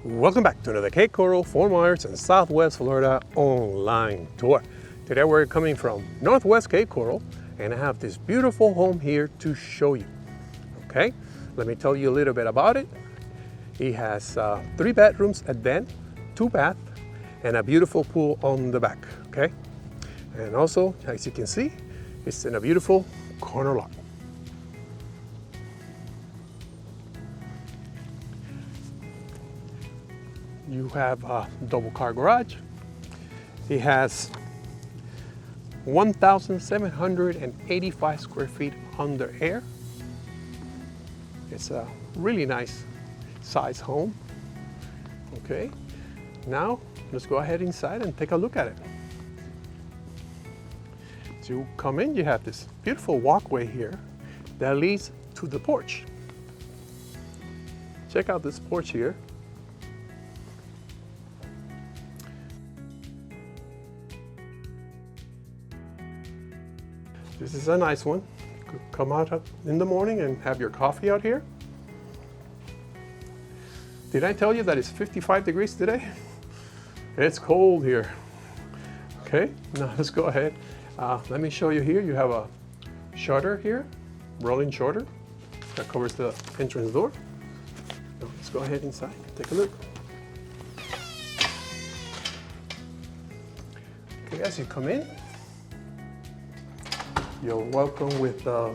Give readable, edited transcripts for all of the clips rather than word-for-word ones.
Welcome back to another Cape Coral, Fort Myers, and Southwest Florida online tour. Today we're coming from Northwest Cape Coral, and I have this beautiful home here to show you. Okay, let me tell you a little bit about it. It has 3 bedrooms, a den, 2 baths, and a beautiful pool on the back. Okay, and also, as you can see, it's in a beautiful corner lot. You have a double car garage. It has 1,785 square feet under air. It's a really nice size home. Okay, now let's go ahead inside and take a look at it. As you come in, you have this beautiful walkway here that leads to the porch. Check out this porch here. This is a nice one. You could come out in the morning and have your coffee out here. Did I tell you that it's 55 degrees today? It's cold here. Okay, now let's go ahead. Let me show you here. You have a shutter here, rolling shutter that covers the entrance door. Now let's go ahead inside and take a look. Okay, as you come in, you're welcome with the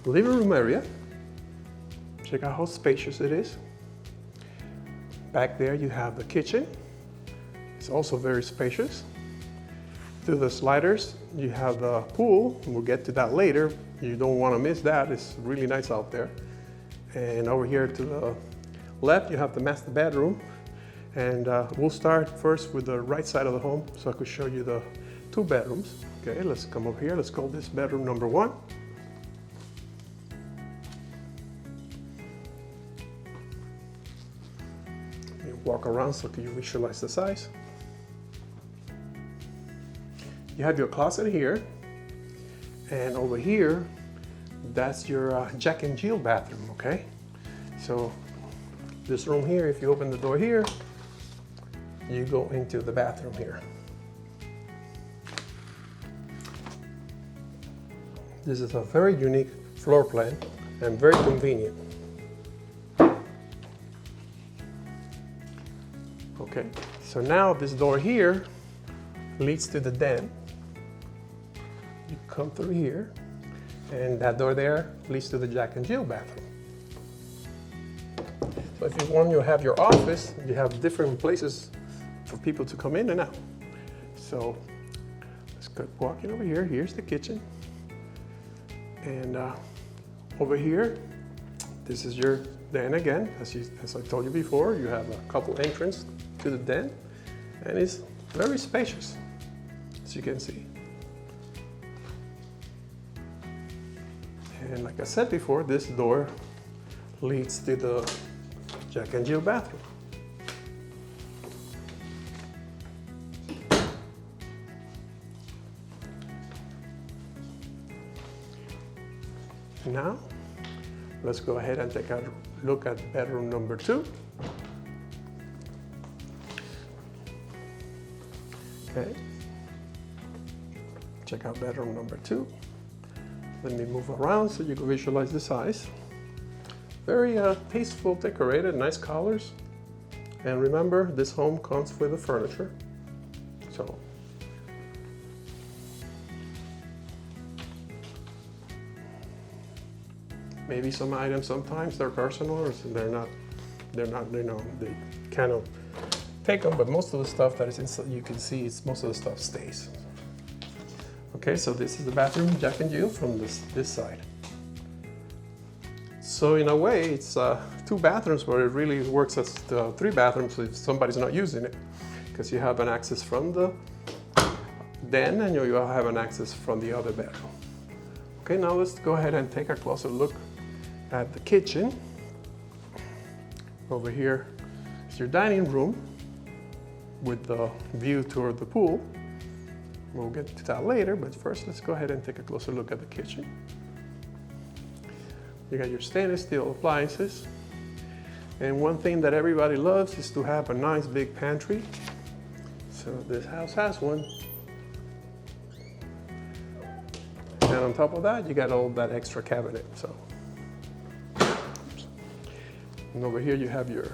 living room area. Check out how spacious it is. Back there you have the kitchen. It's also very spacious. Through the sliders you have the pool. We'll get to that later. You don't want to miss that. It's really nice out there. And over here to the left you have the master bedroom. And we'll start first with the right side of the home so I could show you the 2 bedrooms. Okay, let's come over here. Let's call this bedroom number 1. You walk around so you visualize the size. You have your closet here, and over here, that's your Jack and Jill bathroom. Okay, so this room here, if you open the door here, you go into the bathroom here. This is a very unique floor plan and very convenient. Okay, so now this door here leads to the den. You come through here, and that door there leads to the Jack and Jill bathroom. So if you want to have your office, you have different places for people to come in and out. So let's go walking over here. Here's the kitchen. And over here, this is your den again. As I told you before, you have a couple entrances to the den, and it's very spacious, as you can see. And like I said before, this door leads to the Jack and Jill bathroom. Now, let's go ahead and take a look at bedroom number 2. Okay. Check out bedroom number 2. Let me move around so you can visualize the size. Very tasteful, decorated, nice colors. And remember, this home comes with the furniture. So, maybe some items sometimes they're personal, or they're not, you know, they kind of take them, but most of the stuff that is inside, you can see, most of the stuff stays. Okay, so this is the bathroom, Jack and Jill, from this side. So in a way, it's 2 bathrooms, but it really works as 3 bathrooms if somebody's not using it, because you have an access from the den, and you have an access from the other bedroom. Okay, now let's go ahead and take a closer look at the kitchen. Over here is your dining room with the view toward the pool. We'll get to that later, but first let's go ahead and take a closer look at the kitchen. You got your stainless steel appliances. And one thing that everybody loves is to have a nice big pantry. So this house has one. And on top of that, you got all that extra cabinet. So, and over here you have your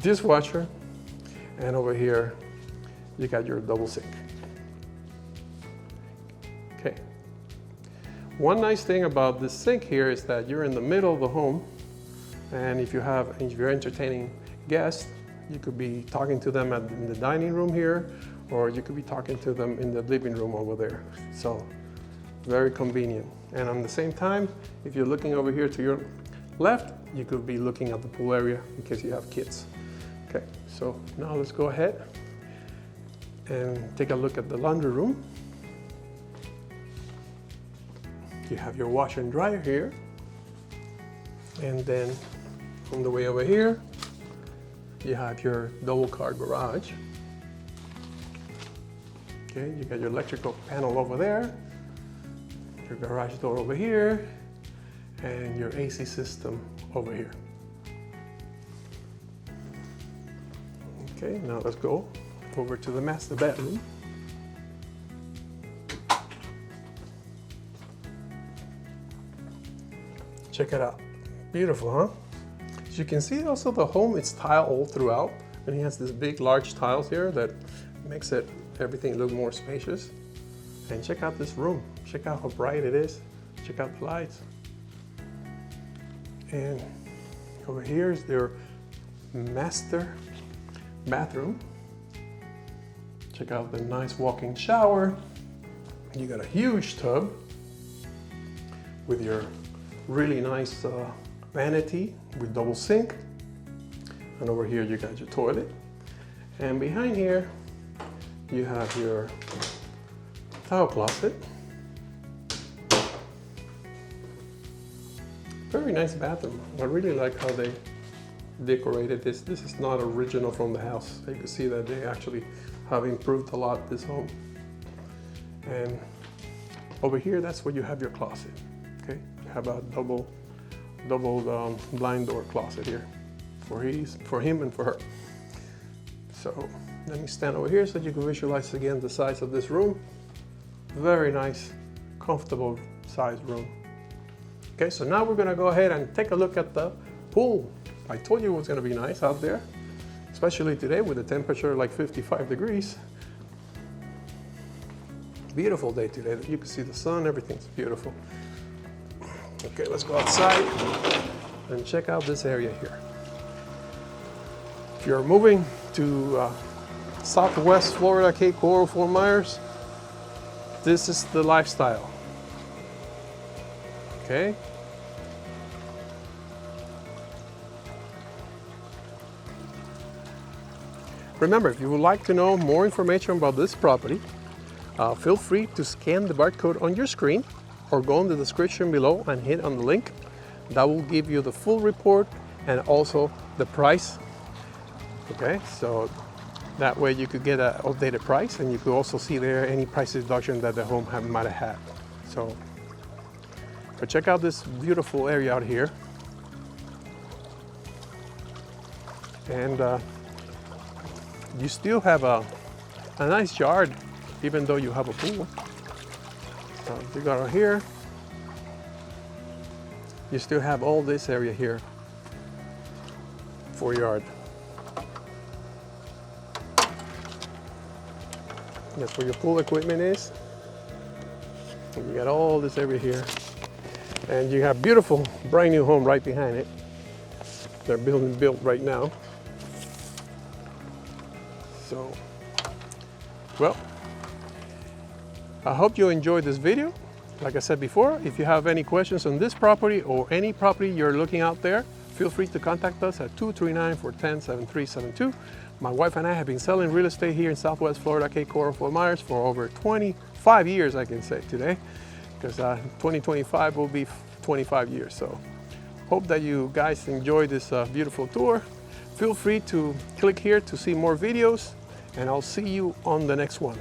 dishwasher, and over here you got your double sink. Okay. One nice thing about this sink here is that you're in the middle of the home, and if you're entertaining guests, you could be talking to them in the dining room here, or you could be talking to them in the living room over there. So very convenient. And at the same time, if you're looking over here to your left, you could be looking at the pool area in case you have kids. Okay, so now let's go ahead and take a look at the laundry room. You have your washer and dryer here. And then on the way over here, you have your double car garage. Okay, you got your electrical panel over there, your garage door over here, and your AC system over here. Okay, now let's go over to the master bedroom. Check it out. Beautiful, huh? As you can see, also the home is tiled all throughout, and he has this big, large tiles here that makes everything look more spacious. And check out this room. Check out how bright it is. Check out the lights. And over here is their master bathroom. Check out the nice walk-in shower. You got a huge tub with your really nice vanity with double sink. And over here you got your toilet. And behind here you have your towel closet. Very nice bathroom. I really like how they decorated this. This is not original from the house. You can see that they actually have improved a lot this home. And over here, that's where you have your closet. Okay, you have a double blind door closet here for him and for her. So let me stand over here so you can visualize again the size of this room. Very nice, comfortable sized room. Okay, so now we're gonna go ahead and take a look at the pool. I told you it was gonna be nice out there, especially today with the temperature like 55 degrees. Beautiful day today. You can see the sun, everything's beautiful. Okay, let's go outside and check out this area here. If you're moving to Southwest Florida, Cape Coral, Fort Myers, this is the lifestyle. Okay. Remember, if you would like to know more information about this property, feel free to scan the barcode on your screen or go in the description below and hit on the link. That will give you the full report and also the price. Okay, so that way you could get an updated price, and you could also see there any price reduction that the home might have had. So, but check out this beautiful area out here. And you still have a nice yard, even though you have a pool. So you got out here, you still have all this area here for yard. That's where your pool equipment is. And you got all this area here. And you have beautiful brand new home right behind it. They're built right now. So, well, I hope you enjoyed this video. Like I said before, if you have any questions on this property or any property you're looking out there, feel free to contact us at 239-410-7372. My wife and I have been selling real estate here in Southwest Florida, Cape Coral, Fort Myers for over 25 years, I can say today, because 2025 will be 25 years. So hope that you guys enjoyed this beautiful tour. Feel free to click here to see more videos, and I'll see you on the next one.